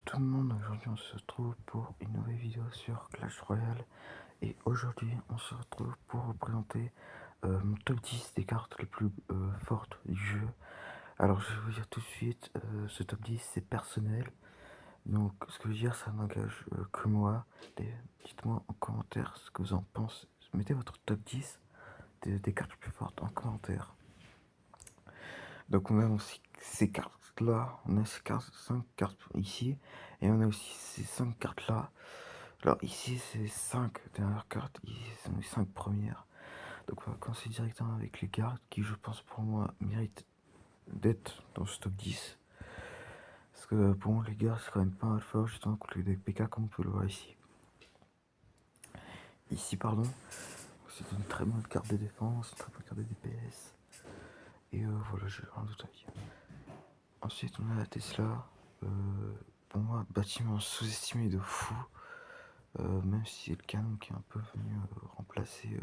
tout le monde, aujourd'hui on se retrouve pour une nouvelle vidéo sur Clash Royale et aujourd'hui on se retrouve pour vous présenter mon top 10 des cartes les plus fortes du jeu. Alors je vais vous dire tout de suite, ce top 10 c'est personnel, donc ce que je veux dire ça n'engage que moi. Dites-moi en commentaire ce que vous en pensez, mettez votre top 10 des cartes les plus fortes en commentaire. Donc on a aussi ces cartes là, on a ces 5 cartes ici et on a aussi ces 5 cartes là. Alors ici c'est 5 dernières cartes, ici c'est les 5 premières. Donc on va commencer directement avec les cartes qui je pense pour moi méritent d'être dans ce top 10. Parce que pour moi les gars c'est quand même pas mal fort justement contre les decks PK comme on peut le voir ici. Ici pardon, c'est une très bonne carte de défense, une très bonne carte de DPS. Et voilà, je vais en détail. Ensuite on a la Tesla, pour moi bâtiment sous-estimé de fou. Même si c'est le canon qui est un peu venu remplacer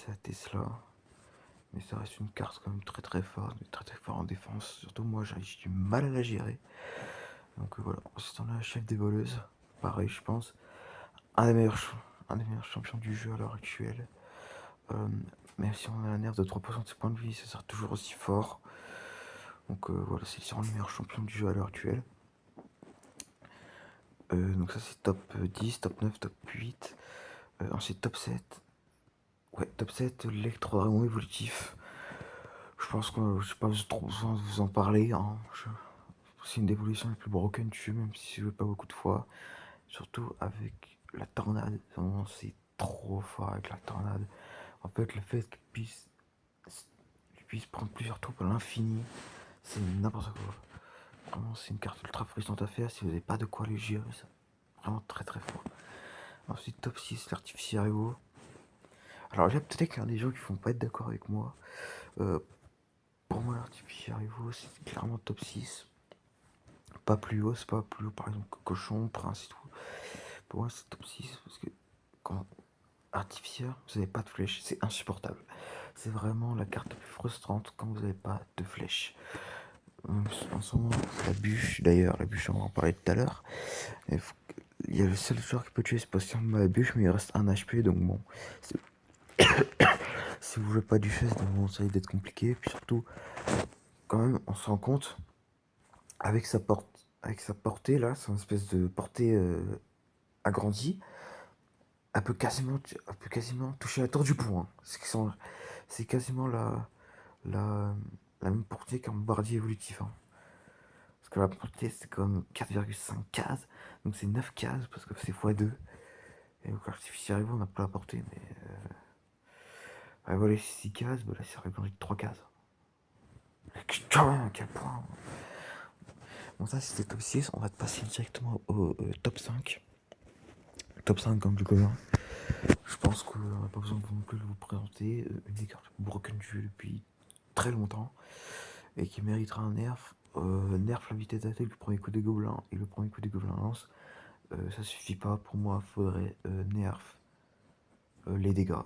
la Tesla, mais ça reste une carte quand même très fort en défense. Surtout moi j'ai du mal à la gérer. Donc voilà. Ensuite on a la chef des voleuses, pareil je pense, un des meilleurs champions du jeu à l'heure actuelle. Même si on a un nerf de 3% de ses points de vie, ça sera toujours aussi fort. Donc voilà, c'est sûrement le meilleur champion du jeu à l'heure actuelle. Donc ça c'est top 10, top 9, top 8. Ensuite top 7. Ouais, top 7, l'électro-dragon évolutif. Je pense que j'ai pas trop besoin de vous en parler. Hein. C'est une des évolutions les plus broken du jeu, même si je joue pas beaucoup de fois. Surtout avec la tornade. C'est trop fort avec la tornade. En fait, le fait qu'il puisse prendre plusieurs tours à l'infini, c'est n'importe quoi. Vraiment, c'est une carte ultra frustrante à faire si vous n'avez pas de quoi les gérer. C'est vraiment très fort. Ensuite, top 6, l'artificiario. Alors là, peut-être qu'il y a des gens qui vont pas être d'accord avec moi. Pour moi, l'artificiario, c'est clairement top 6. Pas plus haut, c'est pas plus haut, par exemple, que cochon, prince et tout. Pour moi, c'est top 6 parce que quand artificiaire, vous n'avez pas de flèche, c'est insupportable. C'est vraiment la carte la plus frustrante quand vous n'avez pas de flèche. En ce moment, la bûche, d'ailleurs, la bûche, on va en parler tout à l'heure. Il y a le seul joueur qui peut tuer ce potion de la bûche, mais il reste un HP, donc bon. Si vous jouez pas du chess, donc bon, ça risque d'être compliqué. Puis surtout, quand même, on se rend compte, avec sa portée là, son espèce de portée agrandie, elle peut quasiment toucher la tour du pont. Hein. C'est quasiment la, la même portée qu'un bombardier évolutif. Hein. Parce que la portée c'est comme 4,5 cases, donc c'est 9 cases parce que c'est x2. Et donc l'artificiel on n'a pas la portée, mais voilà, 6 cases, bah là c'est agrandi de 3 cases. Putain, à quel point. Bon, ça c'était top 6, on va passer directement au top 5. Top 5 comme du commun. Je pense qu'on n'a pas besoin non plus de vous présenter une des cartes broken du jeu depuis très longtemps et qui méritera un nerf. Nerf la vitesse d'attaque, le premier coup des gobelins et le premier coup des gobelins lance. Ça suffit pas, pour moi faudrait nerf les dégâts.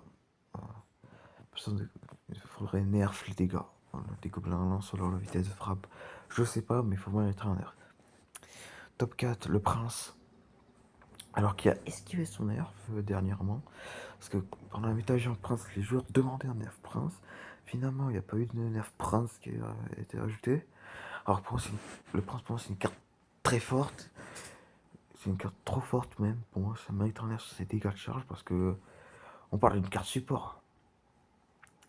Il faudrait nerf les dégâts. Voilà, des gobelins lance alors la vitesse de frappe. Je sais pas, mais il faut mériter un nerf. Top 4, le prince. Alors qu'il a esquivé son nerf dernièrement. Parce que pendant la méta prince, les joueurs demandaient un nerf prince. Finalement, il n'y a pas eu de nerf prince qui a été ajouté. Alors pour moi, le prince, pour moi, c'est une carte très forte. C'est une carte trop forte même. Pour moi, ça mérite un nerf sur ses dégâts de charge parce que on parle d'une carte support.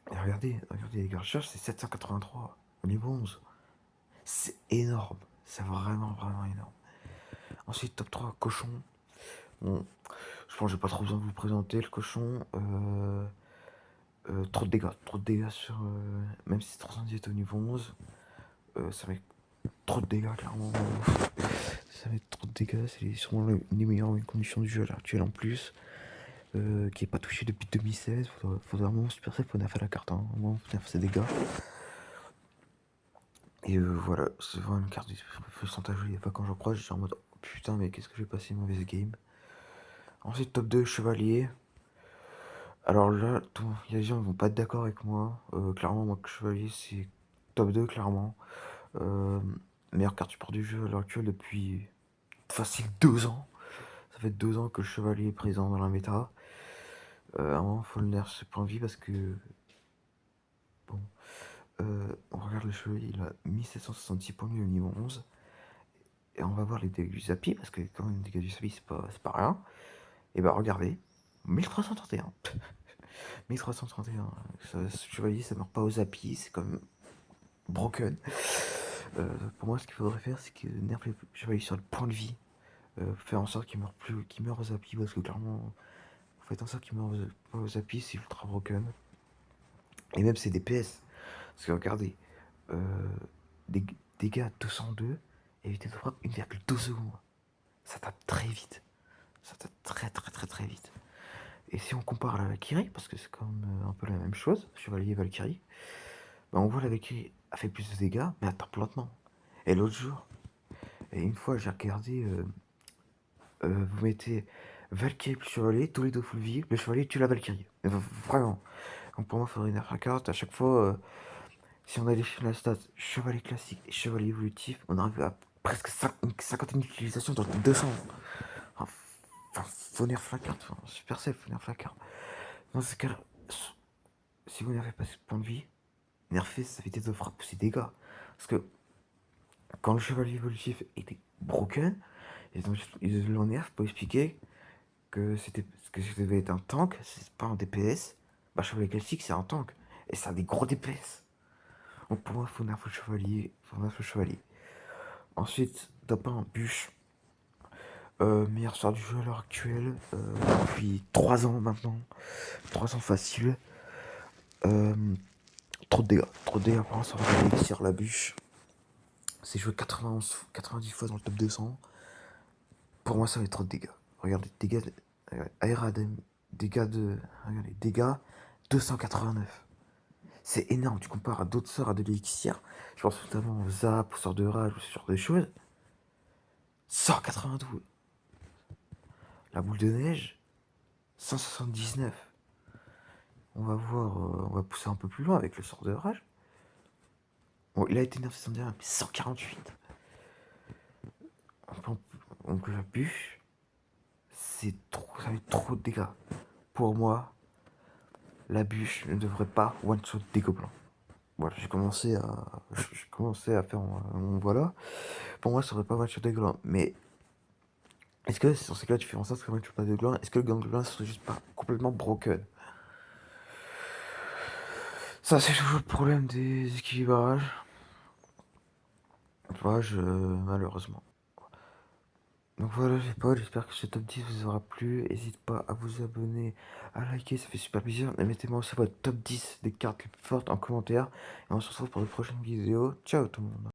Et regardez les dégâts de charge, c'est 783 au niveau 11. C'est énorme. C'est vraiment énorme. Ensuite, top 3, cochon. Bon, je pense que j'ai pas trop besoin de vous présenter le cochon. Trop de dégâts sur. Même si c'est 318 au niveau 11, ça va être trop de dégâts, clairement. Ça va être trop de dégâts, c'est sûrement une des meilleures conditions du jeu à l'heure actuelle en plus. Qui est pas touché depuis 2016. Faudrait vraiment super safe, faut nerfer la carte, hein. Vraiment, faut nerfer ses dégâts. Et voilà, c'est vraiment une carte frustrante à jouer. Des fois, quand j'en crois, je suis en mode oh, putain, mais qu'est-ce que j'ai passé une mauvaise game. Ensuite, top 2, chevalier. Alors là, il y a des gens qui vont pas être d'accord avec moi. Clairement, moi, chevalier, c'est top 2, clairement. meilleure carte support du jeu à l'heure actuelle depuis facile 2 ans. Ça fait 2 ans que le chevalier est présent dans la méta. À un moment, faut le nerf ses points de vie parce que. Bon. On regarde le chevalier, il a 1766 points de vie au niveau 11. Et on va voir les dégâts du Zapi parce que, quand même, les dégâts du Zapi, c'est pas rien. Et bah, regardez, 1331. 1331. Ce chevalier, ça meurt pas au Zapi, c'est comme broken. Pour moi, ce qu'il faudrait faire, c'est que nerf le chevalier sur le point de vie. Faire en sorte qu'il meure plus, qu'il meure aux Zapi, parce que clairement, vous faites en sorte qu'il meure aux Zapi, c'est ultra broken. Et même c'est des PS. Parce que regardez, euh, des dégâts 202 et vitesse de frappe 1,2 secondes. Ça tape très vite. Ça tape très très très très vite. Et si on compare à la Valkyrie, parce que c'est quand même un peu la même chose, Chevalier Valkyrie, bah on voit la Valkyrie a fait plus de dégâts, mais elle tape lentement. Et l'autre jour, et une fois j'ai regardé, vous mettez Valkyrie plus Chevalier, tous les deux full vie, le Chevalier tue la Valkyrie. Vraiment. Donc pour moi, il faudrait nerf la carte. À chaque fois, si on allait chez la stat Chevalier classique et Chevalier évolutif, on arrive à presque une cinquantaine d'utilisations dans 200. Enfin, faut nerf la carte. Enfin, super safe, faut nerf la carte. Dans ce cas, si vous nerfez pas ce point de vie, nerfez sa vitesse de frappe, ses dégâts. Parce que quand le Chevalier évolutif était broken, ils l'ont nerf pour expliquer que ça devait être un tank, c'est pas un DPS. Bah, Chevalier classique, c'est un tank. Et ça a des gros DPS. Donc pour moi, faut nerf le chevalier. Faut nerf le chevalier. Ensuite, top 1, bûche. Meilleur sort du jeu à l'heure actuelle. Depuis 3 ans maintenant. 3 ans facile. Euh, trop de dégâts. Trop de dégâts pour un sort de l'élixir, la bûche. C'est joué 90 fois dans le top 200. Pour moi, ça va être trop de dégâts. Regardez, dégâts. Aéradem. Dégâts de. Regardez, dégâts 289. C'est énorme, tu compares à d'autres sorts à de l'élixir. Je pense notamment au Zap, au sort de rage, ou ce genre de choses. Sort 92. La boule de neige, 179. On va voir, on va pousser un peu plus loin avec le sort de rage. Bon, il a été nerfé 119, mais 148. Donc la bûche, c'est trop, ça va être trop de dégâts. Pour moi, la bûche ne devrait pas one-shot des gobelins. Voilà, j'ai commencé à faire voilà. Pour moi, ça devrait pas one-shot des gobelins. Mais est-ce que sur ces cas-là, tu fais en sorte que one-shot pas des gobelins? Est-ce que le gobelin serait juste pas complètement broken? Ça, c'est toujours le problème des équilibrages. Malheureusement. Donc voilà les potes, j'espère que ce top 10 vous aura plu. N'hésitez pas à vous abonner, à liker, ça fait super plaisir. Et mettez-moi aussi votre top 10 des cartes les plus fortes en commentaire. Et on se retrouve pour de prochaines vidéos. Ciao tout le monde.